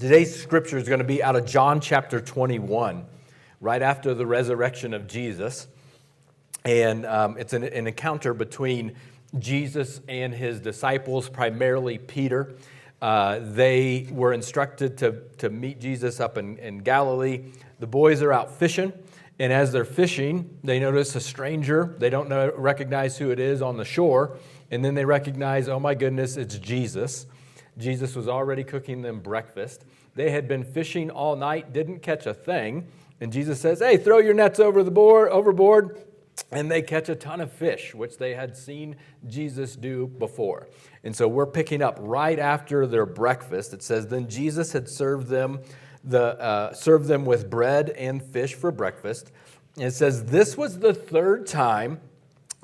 Today's scripture is going to be out of John chapter 21, right after the resurrection of Jesus. And it's an encounter between Jesus and his disciples, primarily Peter. They were instructed to meet Jesus up in Galilee. The boys are out fishing, and as they're fishing, they notice a stranger. They don't recognize who it is on the shore, and then they recognize, oh my goodness, it's Jesus. Jesus was already cooking them breakfast. They had been fishing all night, didn't catch a thing, and Jesus says, hey, throw your nets overboard. And they catch a ton of fish, which they had seen Jesus do before. And so we're picking up right after their breakfast. It says, then Jesus had served them with bread and fish for breakfast. And it says, this was the third time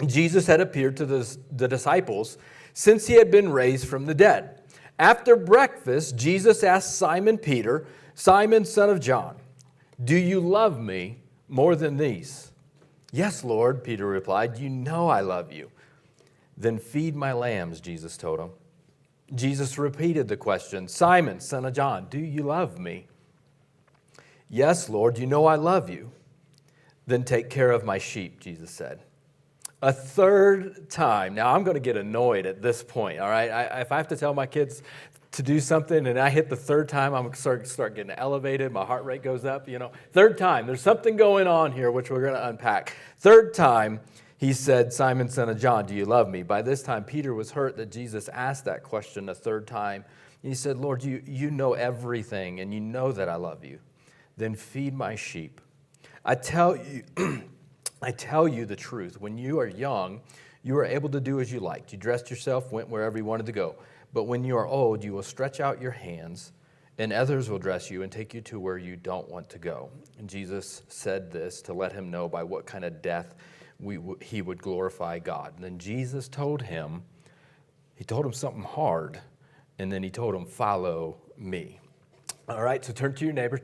Jesus had appeared to the disciples since he had been raised from the dead. After breakfast, Jesus asked Simon Peter, Simon, son of John, do you love me more than these? Yes, Lord, Peter replied, you know I love you. Then feed my lambs, Jesus told him. Jesus repeated the question, Simon, son of John, do you love me? Yes, Lord, you know I love you. Then take care of my sheep, Jesus said. A third time. Now, I'm going to get annoyed at this point, all right? If I have to tell my kids to do something and I hit the third time, I'm going to start getting elevated. My heart rate goes up, Third time. There's something going on here, which we're going to unpack. Third time, he said, Simon, son of John, do you love me? By this time, Peter was hurt that Jesus asked that question a third time. He said, Lord, you know everything, and you know that I love you. Then feed my sheep. I tell you the truth. When you are young, you are able to do as you liked. You dressed yourself, went wherever you wanted to go. But when you are old, you will stretch out your hands, and others will dress you and take you to where you don't want to go. And Jesus said this to let him know by what kind of death he would glorify God. And then Jesus told him something hard, and then he told him, follow me. All right, so turn to your neighbor,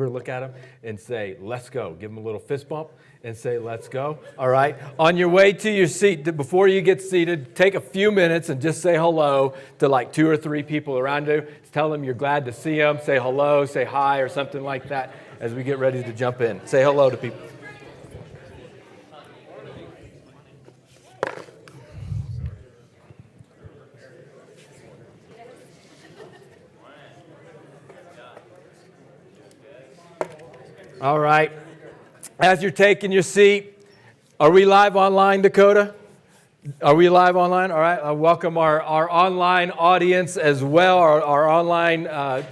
look at him, and say, let's go. Give him a little fist bump and say, let's go. All right, on your way to your seat, before you get seated, take a few minutes and just say hello to like 2 or 3 people around you. Tell them you're glad to see them. Say hello, say hi, or something like that as we get ready to jump in. Say hello to people. All right. As you're taking your seat, are we live online, Dakota? Are we live online? All right. I welcome our online audience as well, our online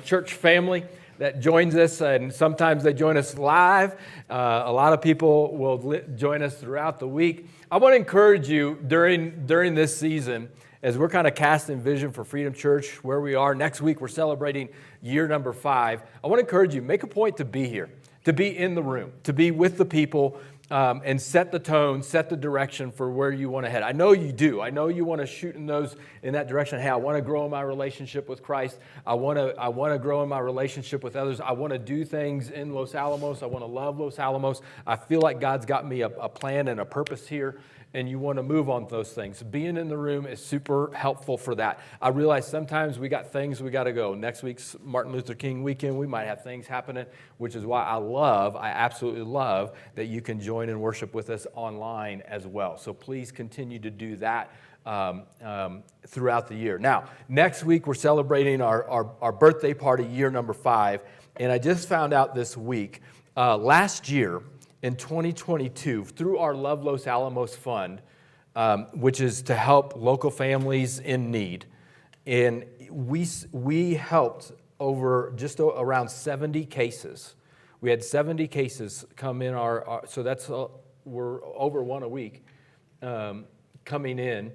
church family that joins us, and sometimes they join us live. A lot of people will join us throughout the week. I want to encourage you during this season, as we're kind of casting vision for Freedom Church, where we are. Next week, we're celebrating year number 5. I want to encourage you, make a point to be here, to be in the room, to be with the people, and set the tone, set the direction for where you want to head. I know you do. I know you want to shoot in that direction. Hey, I want to grow in my relationship with Christ. I want to grow in my relationship with others. I want to do things in Los Alamos. I want to love Los Alamos. I feel like God's got me a plan and a purpose here, and you want to move on those things. Being in the room is super helpful for that. I realize sometimes we got things we got to go. Next week's Martin Luther King weekend, we might have things happening, which is why I absolutely love that you can join and worship with us online as well. So please continue to do that throughout the year. Now, next week we're celebrating our birthday party, year number 5, and I just found out this week, last year, in 2022, through our Love Los Alamos Fund, which is to help local families in need, and we helped over just around 70 cases. We had 70 cases come in so that's we're over one a week coming in,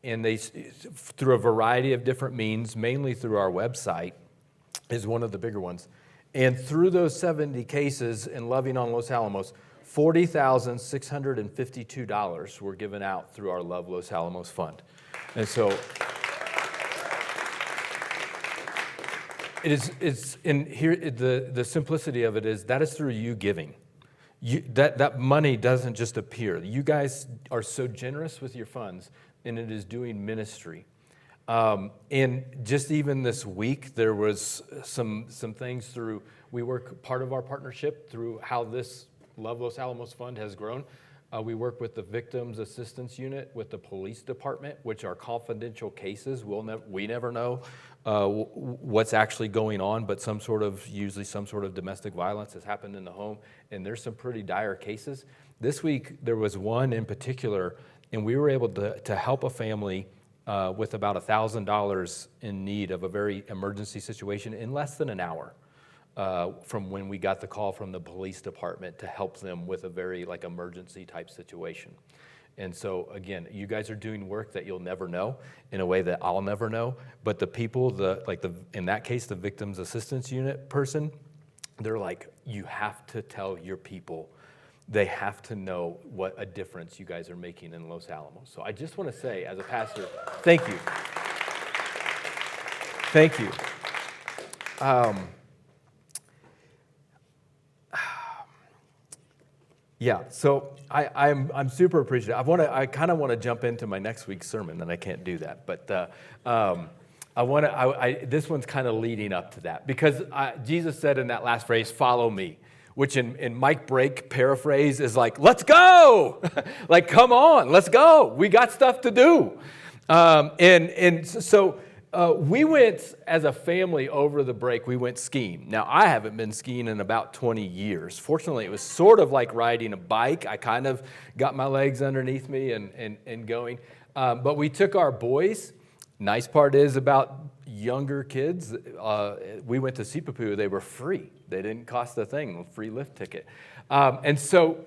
and they through a variety of different means, mainly through our website, is one of the bigger ones. And through those 70 cases in Loving on Los Alamos, $40,652 were given out through our Love Los Alamos Fund. And so it's in here, the simplicity of it is that is through you giving. That money doesn't just appear. You guys are so generous with your funds, and it is doing ministry. And just even this week, there was some things through, part of our partnership through how this Love Los Alamos Fund has grown. We work with the Victims Assistance Unit with the police department, which are confidential cases. We never know what's actually going on, but usually some sort of domestic violence has happened in the home, and there's some pretty dire cases. This week, there was one in particular, and we were able to help a family with about $1,000 in need of a very emergency situation in less than an hour. From when we got the call from the police department to help them with a very emergency type situation. And so again, you guys are doing work that you'll never know in a way that I'll never know. But the people, in that case, the Victims Assistance Unit person, they're like, you have to tell your people. They have to know what a difference you guys are making in Los Alamos. So I just want to say, as a pastor, thank you. Thank you. Yeah, so I'm super appreciative. I kind of want to jump into my next week's sermon, and I can't do that. But this one's kind of leading up to that, because Jesus said in that last phrase, "Follow me," which in Mike Brake paraphrase is like, "Let's go!" Like, come on, let's go. We got stuff to do. So we went as a family over the break. We went skiing. Now, I haven't been skiing in about 20 years. Fortunately, it was sort of like riding a bike. I kind of got my legs underneath me and going. But we took our boys. Nice part is about younger kids. We went to Sipapu. They were free. They didn't cost a thing. Free lift ticket. And so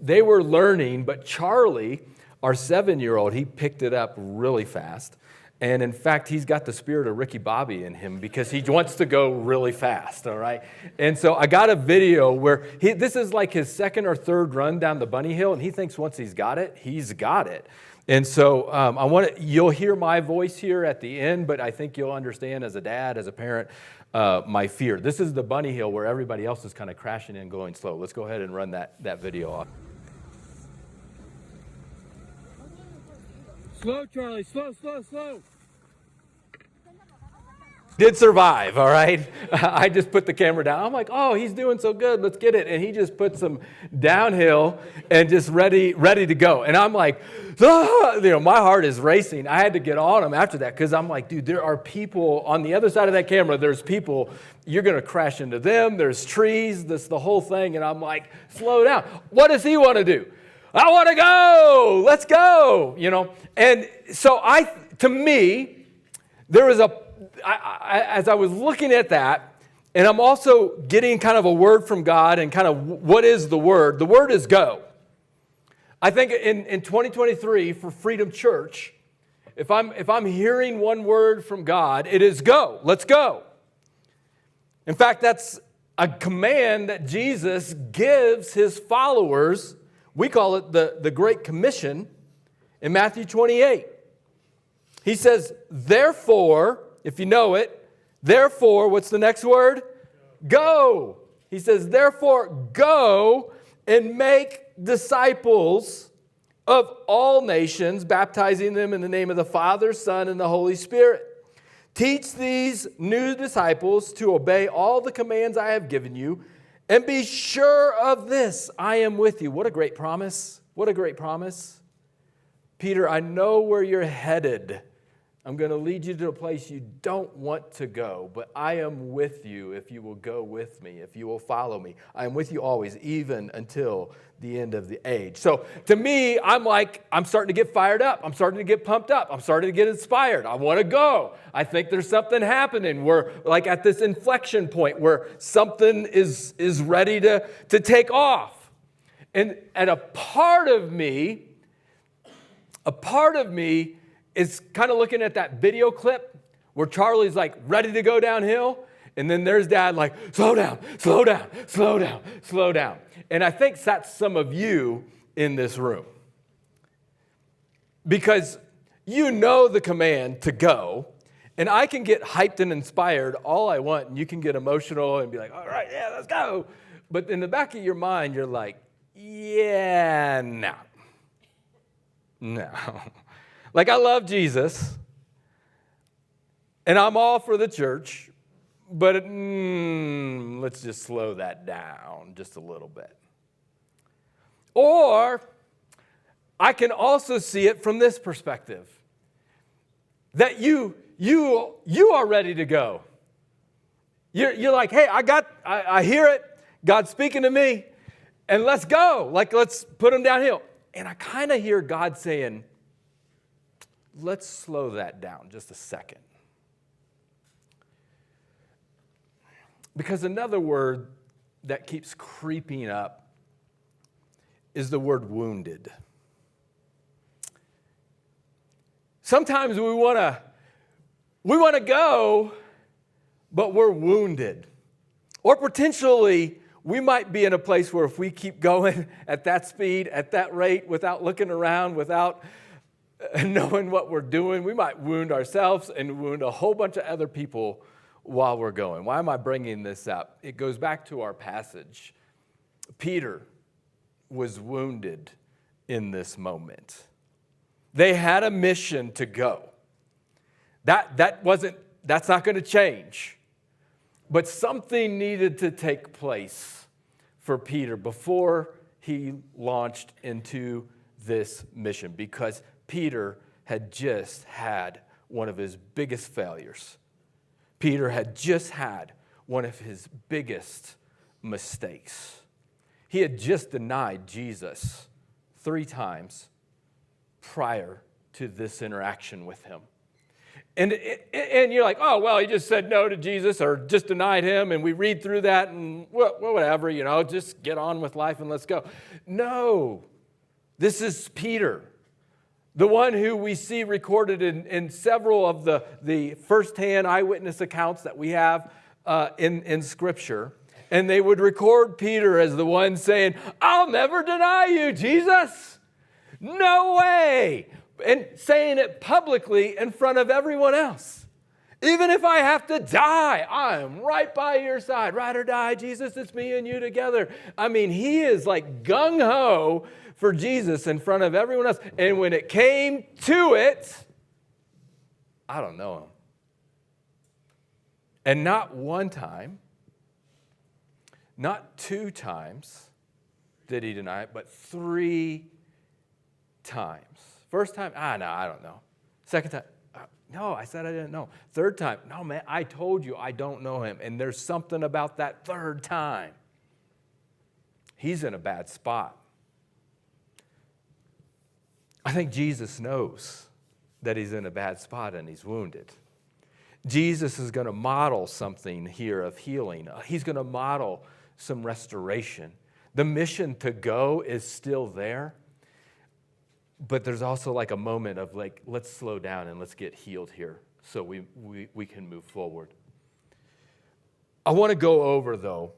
they were learning. But Charlie, our 7-year-old, he picked it up really fast. And in fact, he's got the spirit of Ricky Bobby in him because he wants to go really fast, all right? And so I got a video where this is like his second or third run down the bunny hill, and he thinks once he's got it, he's got it. And so you'll hear my voice here at the end, but I think you'll understand as a dad, as a parent, my fear. This is the bunny hill where everybody else is kind of crashing in, going slow. Let's go ahead and run that video off. Slow, Charlie, slow, slow, slow. Did survive, all right? I just put the camera down. I'm like, oh, he's doing so good. Let's get it. And he just put some downhill and just ready to go. And I'm like, my heart is racing. I had to get on him after that because I'm like, dude, there are people on the other side of that camera. There's people, you're going to crash into them. There's trees, the whole thing. And I'm like, slow down. What does he want to do? I want to go. Let's go. And so to me, there was as I was looking at that, and I'm also getting kind of a word from God and kind of what is the word? The word is go. I think in 2023 for Freedom Church, if I'm hearing one word from God, it is go. Let's go. In fact, that's a command that Jesus gives his followers. We call it the Great Commission in Matthew 28. He says, therefore, if you know it, therefore, what's the next word? Go. He says, therefore, go and make disciples of all nations, baptizing them in the name of the Father, Son, and the Holy Spirit. Teach these new disciples to obey all the commands I have given you, and be sure of this, I am with you. What a great promise. What a great promise. Peter, I know where you're headed. I'm going to lead you to a place you don't want to go, but I am with you if you will go with me, if you will follow me. I am with you always, even until the end of the age. So to me, I'm starting to get fired up. I'm starting to get pumped up. I'm starting to get inspired. I want to go. I think there's something happening. We're like at this inflection point where something is ready to take off. And a part of me is kind of looking at that video clip where Charlie's like ready to go downhill. And then there's Dad like, slow down, slow down, slow down, slow down. And I think that's some of you in this room. Because you know the command to go. And I can get hyped and inspired all I want. And you can get emotional and be like, all right, yeah, let's go. But in the back of your mind, you're like, yeah, no. Like, I love Jesus, And I'm all for the church, but let's just slow that down just a little bit. Or I can also see it from this perspective, that you are ready to go. You're like, hey, I hear it. God's speaking to me, and let's go. Like, let's put him downhill. And I kind of hear God saying, let's slow that down just a second. Because another word that keeps creeping up is the word wounded. Sometimes we want to go, but we're wounded. Or potentially, we might be in a place where if we keep going at that speed, at that rate, without looking around, without knowing what we're doing, we might wound ourselves and wound a whole bunch of other people while we're going. Why am I bringing this up? It goes back to our passage. Peter was wounded in this moment. They had a mission to go. That's not going to change. But something needed to take place for Peter before he launched into this mission, because Peter had just had one of his biggest failures. Peter had just had one of his biggest mistakes. He had just denied Jesus 3 times prior to this interaction with him. And you're like, oh, well, he just said no to Jesus or just denied him, and we read through that and whatever, just get on with life and let's go. No, this is Peter, the one who we see recorded in several of the firsthand eyewitness accounts that we have in Scripture. And they would record Peter as the one saying, I'll never deny you, Jesus. No way. And saying it publicly in front of everyone else. Even if I have to die, I am right by your side. Ride or die, Jesus, it's me and you together. I mean, he is like gung-ho for Jesus in front of everyone else. And when it came to it, I don't know him. And not one time, not 2 times did he deny it, but 3 times. First time, no, I don't know. Second time, no, I said I didn't know. Third time, no, man, I told you I don't know him. And there's something about that 3rd time. He's in a bad spot. I think Jesus knows that he's in a bad spot and he's wounded. Jesus is going to model something here of healing. He's going to model some restoration. The mission to go is still there. But there's also like a moment of like, let's slow down and let's get healed here so we can move forward. I want to go over, though,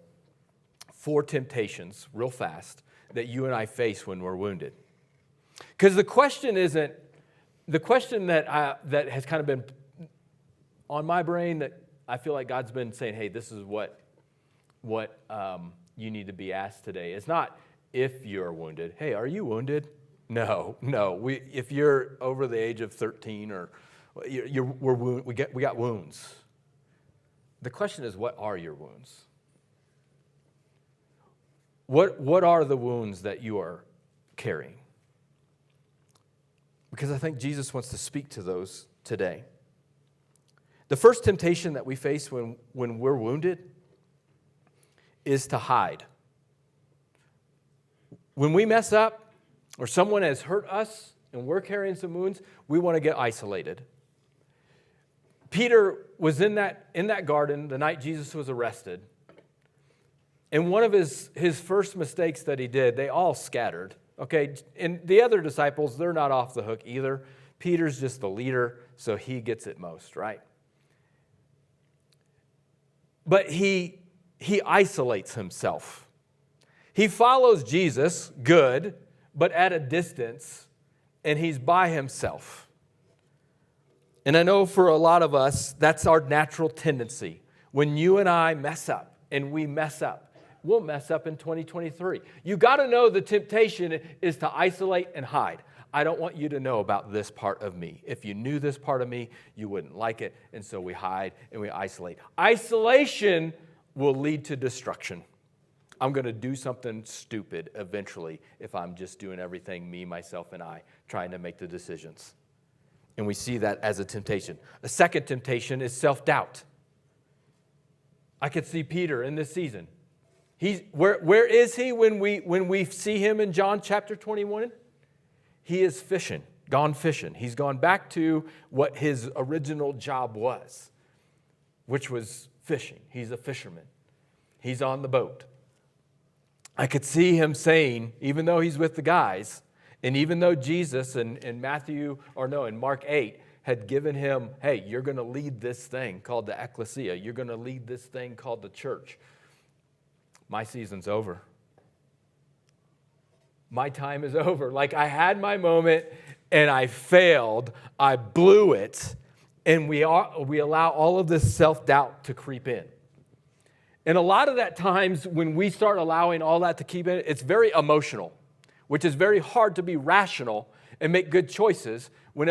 4 temptations real fast that you and I face when we're wounded. Because the question that has kind of been on my brain, that I feel like God's been saying, hey, this is what you need to be asked today. It's not if you're wounded. Hey, are you wounded? No. If you're over the age of 13 or we got wounds. The question is, what are your wounds? What are the wounds that you are carrying? Because I think Jesus wants to speak to those today. The first temptation that we face when we're wounded is to hide. When we mess up, or someone has hurt us and we're carrying some wounds, we want to get isolated. Peter was in that garden the night Jesus was arrested. And one of his first mistakes that he did, they all scattered. Okay, and the other disciples, they're not off the hook either. Peter's just the leader, so he gets it most, right? But he isolates himself. He follows Jesus, good, but at a distance, and he's by himself. And I know for a lot of us, that's our natural tendency. When you and I mess up, and we mess up, we'll mess up in 2023. You got to know the temptation is to isolate and hide. I don't want you to know about this part of me. If you knew this part of me, you wouldn't like it. And so we hide and we isolate. Isolation will lead to destruction. I'm going to do something stupid eventually if I'm just doing everything me, myself, and I, trying to make the decisions. And we see that as a temptation. A second temptation is self-doubt. I could see Peter in this season. Where is he when we see him in John chapter 21? He is fishing, gone fishing. He's gone back to what his original job was, which was fishing. He's a fisherman. He's on the boat. I could see him saying, even though he's with the guys, and even though Jesus in Mark 8 had given him, hey, you're going to lead this thing called the ecclesia. You're going to lead this thing called the church. My season's over. My time is over. Like, I had my moment and I failed. I blew it. And we allow all of this self-doubt to creep in. And a lot of that times when we start allowing all that to keep in, it's very emotional, which is very hard to be rational and make good choices when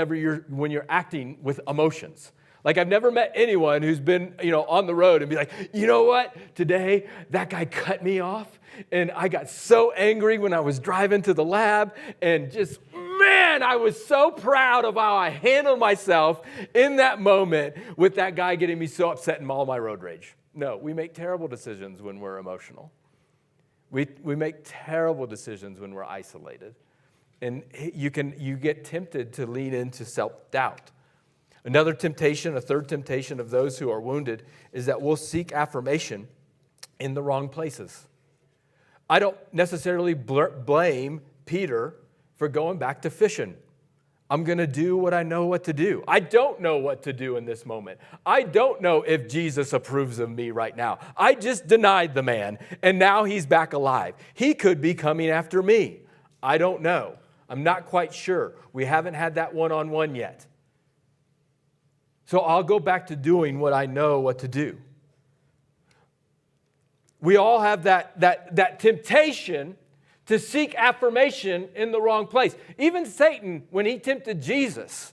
you're acting with emotions. Like, I've never met anyone who's been, on the road and be like, you know what? Today, that guy cut me off, and I got so angry when I was driving to the lab, and just, man, I was so proud of how I handled myself in that moment with that guy getting me so upset and all my road rage. No, we make terrible decisions when we're emotional. We make terrible decisions when we're isolated. And you get tempted to lean into self-doubt. Another temptation, a third temptation of those who are wounded, is that we'll seek affirmation in the wrong places. I don't necessarily blame Peter for going back to fishing. I'm going to do what I know what to do. I don't know what to do in this moment. I don't know if Jesus approves of me right now. I just denied the man, and now he's back alive. He could be coming after me. I don't know. I'm not quite sure. We haven't had that one-on-one yet. So I'll go back to doing what I know what to do. We all have that temptation to seek affirmation in the wrong place. Even Satan, when he tempted Jesus,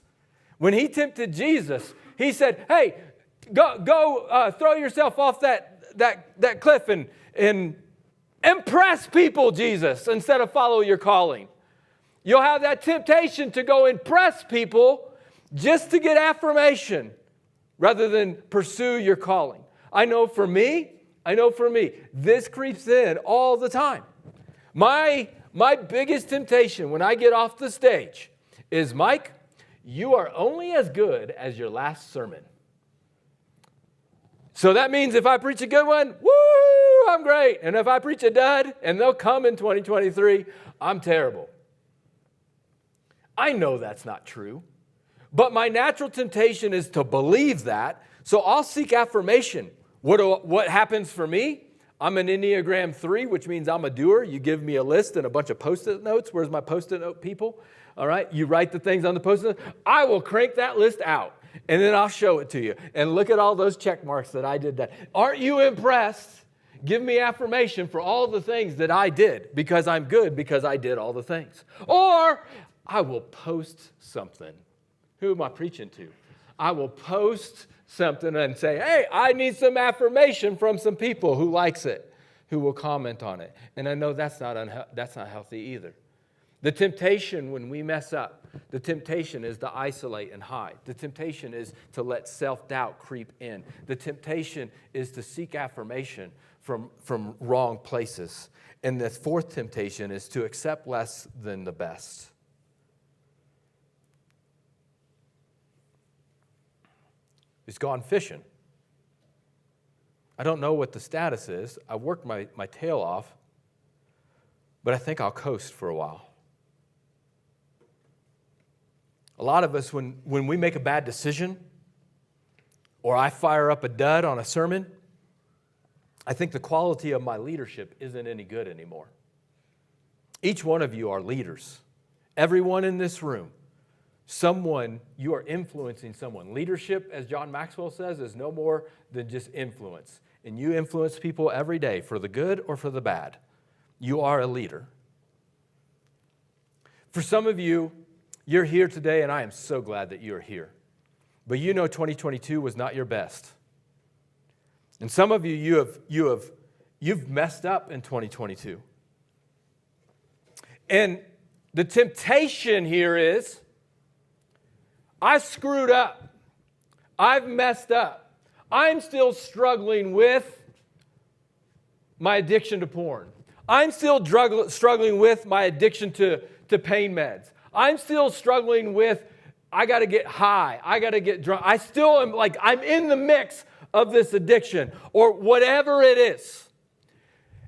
he said, hey, go throw yourself off that cliff and impress people, Jesus, instead of follow your calling. You'll have that temptation to go impress people just to get affirmation rather than pursue your calling. I know for me, this creeps in all the time. My biggest temptation when I get off the stage is, Mike, you are only as good as your last sermon. So that means if I preach a good one, woo, I'm great. And if I preach a dud, and they'll come in 2023, I'm terrible. I know that's not true. But my natural temptation is to believe that, so I'll seek affirmation. What happens for me? I'm an Enneagram 3, which means I'm a doer. You give me a list and a bunch of Post-it notes. Where's my Post-it note people? All right, you write the things on the Post-it note. I will crank that list out, and then I'll show it to you. And look at all those check marks that I did that. Aren't you impressed? Give me affirmation for all the things that I did, because I'm good because I did all the things. Or I will post something. Who am I preaching to? I will post something and say, hey, I need some affirmation from some people who likes it, who will comment on it. And I know that's not healthy either. The temptation when we mess up, the temptation is to isolate and hide. The temptation is to let self-doubt creep in. The temptation is to seek affirmation from wrong places. And the fourth temptation is to accept less than the best. He's gone fishing. I don't know what the status is. I worked my tail off, but I think I'll coast for a while. A lot of us, when we make a bad decision, or I fire up a dud on a sermon, I think the quality of my leadership isn't any good anymore. Each one of you are leaders. Everyone in this room. You are influencing someone. Leadership, as John Maxwell says, is no more than just influence. And you influence people every day for the good or for the bad. You are a leader. For some of you, You're here today, and I am so glad that you're here. But you know 2022 was not your best. And some of you've messed up in 2022. And the temptation here is, I screwed up. I've messed up. I'm still struggling with my addiction to porn. I'm still struggling with my addiction to pain meds. I'm still struggling with, I got to get high. I got to get drunk. I still am I'm in the mix of this addiction or whatever it is.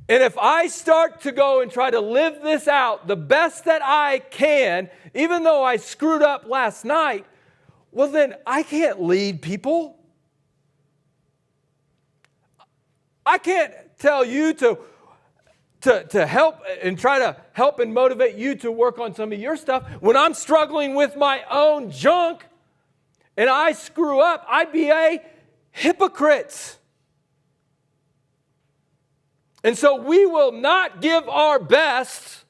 And if I start to go and try to live this out the best that I can, even though I screwed up last night, well, then I can't lead people. I can't tell you to help and try to help and motivate you to work on some of your stuff. When I'm struggling with my own junk and I screw up, I'd be a hypocrite. And so we will not give our best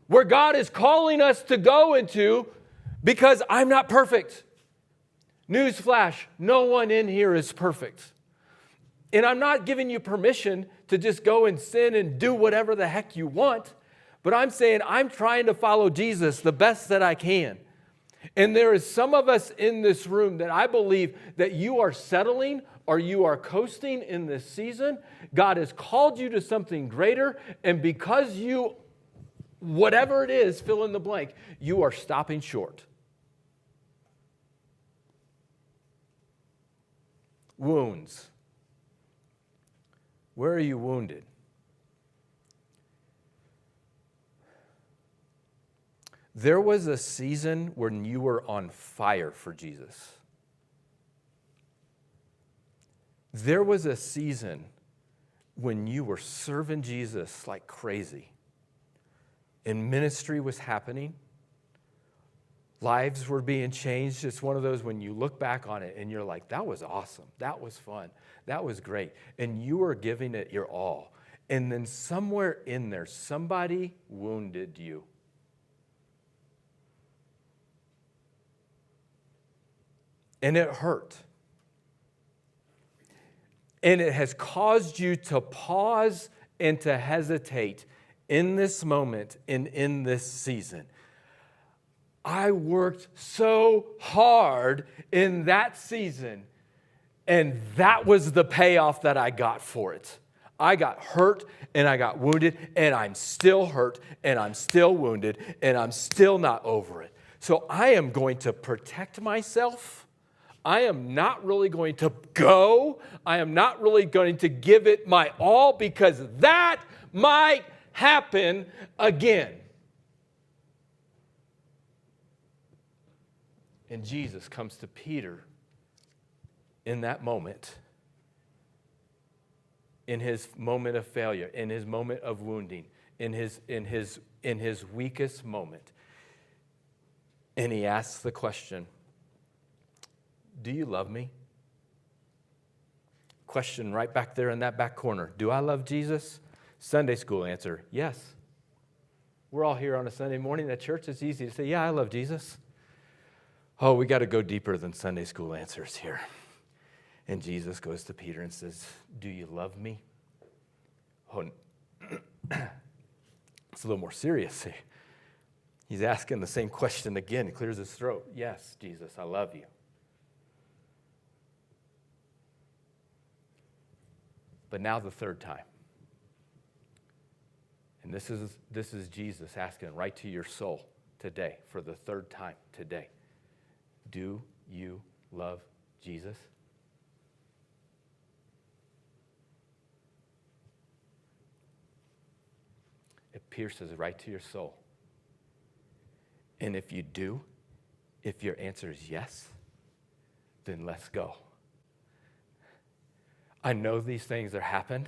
where God is calling us to go into because I'm not perfect. Newsflash, no one in here is perfect. And I'm not giving you permission to just go and sin and do whatever the heck you want, but I'm saying I'm trying to follow Jesus the best that I can. And there is some of us in this room that I believe that you are settling or you are coasting in this season. God has called you to something greater, and because you, whatever it is, fill in the blank, you are stopping short. Wounds. Where are you wounded? There was a season when you were on fire for Jesus. There was a season when you were serving Jesus like crazy. And ministry was happening. Lives were being changed. It's one of those when you look back on it and you're like, that was awesome. That was fun. That was great. And you were giving it your all. And then somewhere in there, somebody wounded you. And it hurt. And it has caused you to pause and to hesitate in this moment and in this season. I worked so hard in that season, and that was the payoff that I got for it. I got hurt, and I got wounded, and I'm still hurt, and I'm still wounded, and I'm still not over it. So I am going to protect myself. I am not really going to go. I am not really going to give it my all because that might happen again. And Jesus comes to Peter in that moment, in his moment of failure, in his moment of wounding, in his weakest moment. And he asks the question, do you love me? Question right back there in that back corner. Do I love Jesus? Sunday school answer, yes. We're all here on a Sunday morning at church. It's easy to say, yeah, I love Jesus. Oh, we got to go deeper than Sunday school answers here. And Jesus goes to Peter and says, do you love me? Oh, it's a little more serious here. He's asking the same question again. He clears his throat. Yes, Jesus, I love you. But now the third time. And this is Jesus asking right to your soul today for the third time today. Do you love Jesus? It pierces right to your soul. And if you do, if your answer is yes, then let's go. I know these things have happened,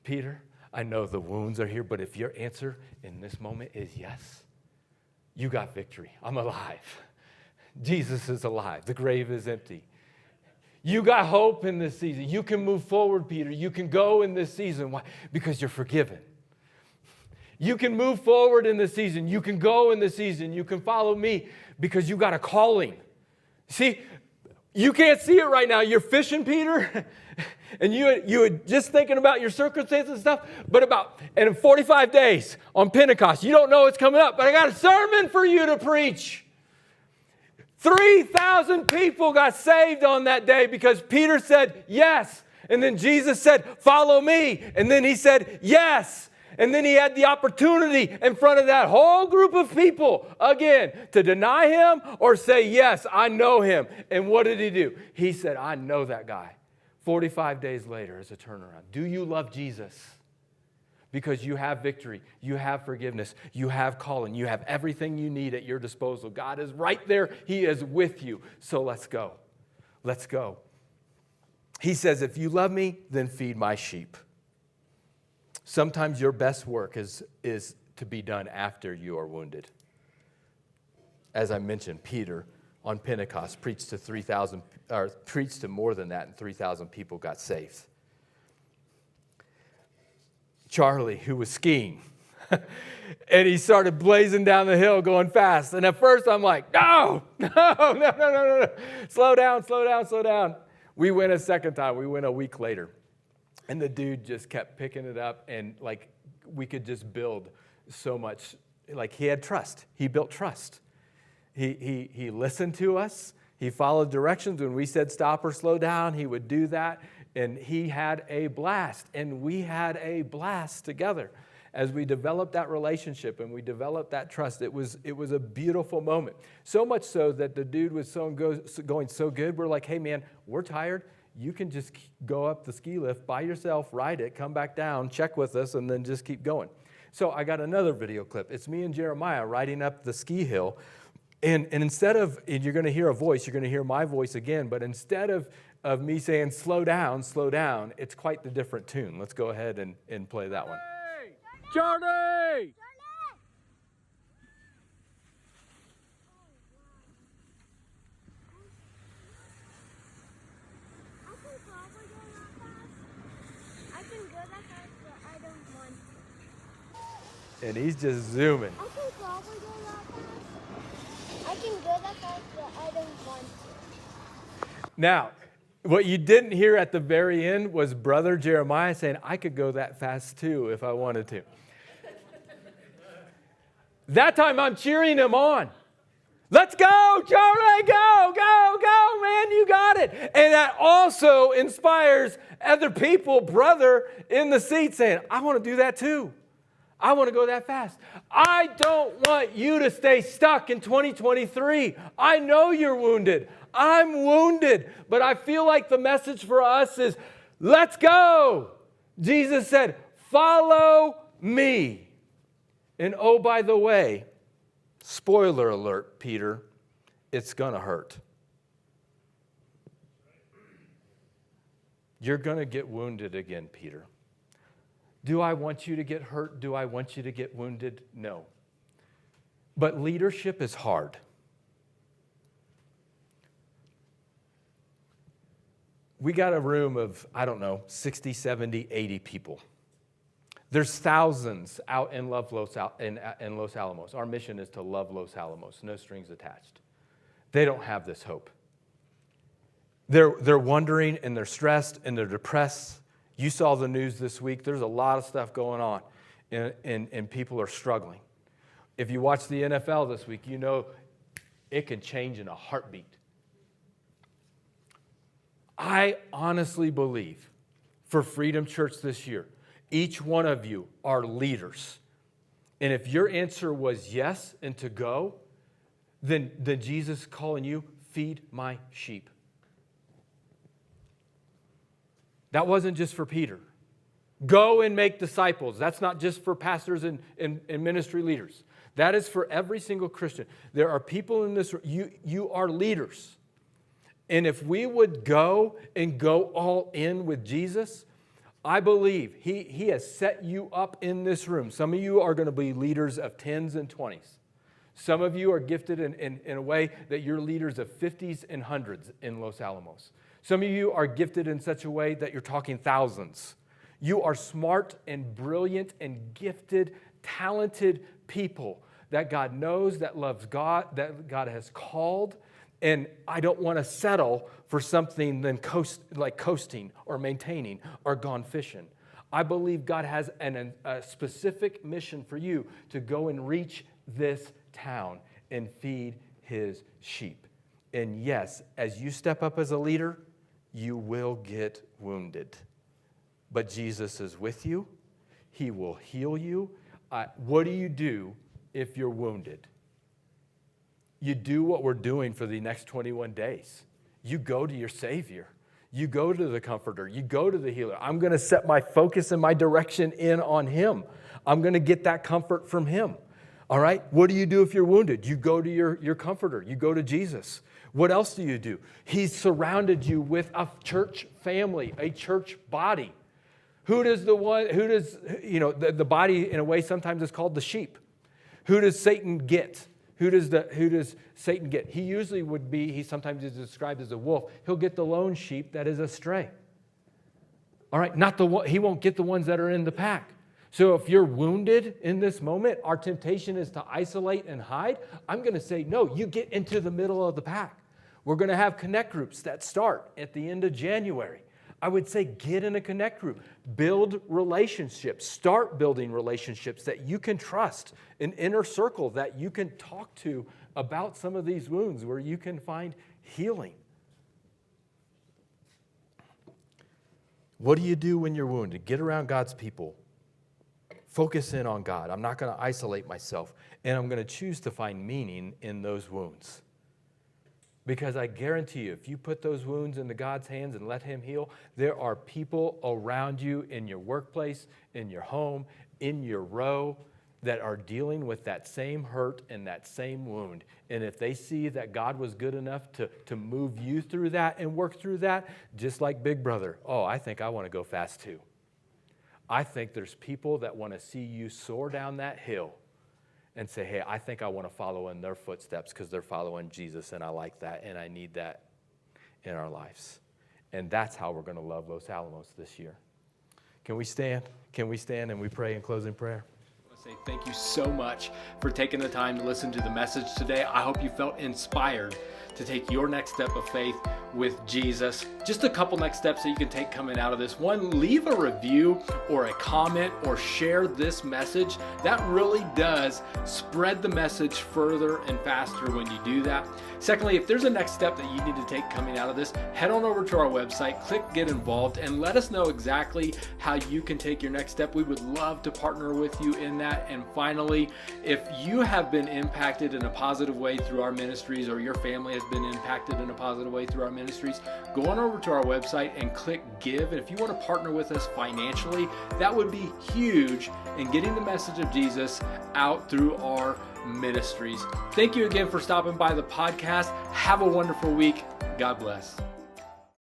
Peter. I know the wounds are here, but if your answer in this moment is yes, you got victory. I'm alive. Jesus is alive. The grave is empty. You got hope in this season. You can move forward, Peter. You can go in this season. Why? Because you're forgiven. You can move forward in the season. You can go in the season. You can follow me because you got a calling. See, you can't see it right now. You're fishing, Peter, and you were just thinking about your circumstances and stuff, and in 45 days on Pentecost, you don't know what's coming up, but I got a sermon for you to preach. 3,000 people got saved on that day because Peter said yes. And then Jesus said, follow me. And then he said yes. And then he had the opportunity in front of that whole group of people, again, to deny him or say, yes, I know him. And what did he do? He said, I know that guy. 45 days later is a turnaround. Do you love Jesus? Because you have victory, you have forgiveness, you have calling, you have everything you need at your disposal. God is right there. He is with you. So let's go. Let's go. He says, if you love me, then feed my sheep. Sometimes your best work is to be done after you are wounded. As I mentioned, Peter on Pentecost preached to more than that, and 3,000 people got saved. Charlie, who was skiing, and he started blazing down the hill going fast. And at first I'm like, no. Slow down. We went a second time. We went a week later. And the dude just kept picking it up, and like we could just build so much. Like he had trust. He built trust. He listened to us. He followed directions. When we said stop or slow down, he would do that. And he had a blast. And we had a blast together as we developed that relationship and we developed that trust. It was a beautiful moment. So much so that the dude was going so good. We're like, hey, man, we're tired. You can just go up the ski lift by yourself, ride it, come back down, check with us, and then just keep going. So I got another video clip. It's me and Jeremiah riding up the ski hill. And instead of, and you're going to hear a voice, you're going to hear my voice again, but instead of me saying slow down, it's quite the different tune. Let's go ahead and play that one. Charlie! And he's just zooming. I can probably go that fast. I can go that fast, but I don't want to. Now, what you didn't hear at the very end was Brother Jeremiah saying, I could go that fast too if I wanted to. That time I'm cheering him on. Let's go, Charlie, go, man, you got it. And that also inspires other people, brother, in the seat saying, I want to do that too. I want to go that fast. I don't want you to stay stuck in 2023. I know you're wounded. I'm wounded. But I feel like the message for us is, let's go. Jesus said, follow me. And oh, by the way, spoiler alert, Peter, it's going to hurt. You're going to get wounded again, Peter. Do I want you to get hurt? Do I want you to get wounded? No. But leadership is hard. We got a room of, 60, 70, 80 people. There's thousands out in in Los Alamos. Our mission is to love Los Alamos, no strings attached. They don't have this hope. They're wondering, and they're stressed, and they're depressed. You saw the news this week. There's a lot of stuff going on, and people are struggling. If you watch the NFL this week, you know it can change in a heartbeat. I honestly believe for Freedom Church this year, each one of you are leaders. And if your answer was yes and to go, then Jesus is calling you, feed my sheep. That wasn't just for Peter. Go and make disciples. That's not just for pastors and ministry leaders. That is for every single Christian. There are people in this room. You are leaders. And if we would go and go all in with Jesus, I believe he has set you up in this room. Some of you are going to be leaders of 10s and 20s. Some of you are gifted in a way that you're leaders of 50s and 100s in Los Alamos. Some of you are gifted in such a way that you're talking thousands. You are smart and brilliant and gifted talented people that God knows, that loves God, that God has called. And I don't want to settle for something like coasting or maintaining or gone fishing. I believe God has a specific mission for you to go and reach this town and feed his sheep. And yes, as you step up as a leader, you will get wounded. But Jesus is with you. He will heal you. What do you do if you're wounded? You do what we're doing for the next 21 days. You go to your Savior. You go to the Comforter. You go to the Healer. I'm going to set my focus and my direction in on him. I'm going to get that comfort from him. All right? What do you do if you're wounded? You go to your Comforter. You go to Jesus. What else do you do? He's surrounded you with a church family, a church body. The body in a way sometimes is called the sheep. Who does Satan get? Who does Satan get? He usually he sometimes is described as a wolf. He'll get the lone sheep that is astray. All right, he won't get the ones that are in the pack. So if you're wounded in this moment, our temptation is to isolate and hide. I'm going to say, no, you get into the middle of the pack. We're going to have connect groups that start at the end of January. I would say get in a connect group. Build relationships. Start building relationships that you can trust. An inner circle that you can talk to about some of these wounds where you can find healing. What do you do when you're wounded? Get around God's people. Focus in on God. I'm not going to isolate myself. And I'm going to choose to find meaning in those wounds. Because I guarantee you, if you put those wounds into God's hands and let him heal, there are people around you in your workplace, in your home, in your row that are dealing with that same hurt and that same wound. And if they see that God was good enough to move you through that and work through that, just like Big Brother, I think I want to go fast too. I think there's people that want to see you soar down that hill and say, hey, I think I want to follow in their footsteps because they're following Jesus, and I like that, and I need that in our lives. And that's how we're going to love Los Alamos this year. Can we stand? Can we stand and we pray in closing prayer? I want to say thank you so much for taking the time to listen to the message today. I hope you felt inspired to take your next step of faith with Jesus. Just a couple next steps that you can take coming out of this. One, leave a review or a comment or share this message. That really does spread the message further and faster when you do that. Secondly, if there's a next step that you need to take coming out of this, head on over to our website, click Get Involved, and let us know exactly how you can take your next step. We would love to partner with you in that. And finally, if you have been impacted in a positive way through our ministries, or your family has been impacted in a positive way through our ministries, go on over to our website and click Give. And if you want to partner with us financially, that would be huge in getting the message of Jesus out through our ministries. Thank you again for stopping by the podcast. Have a wonderful week. God bless.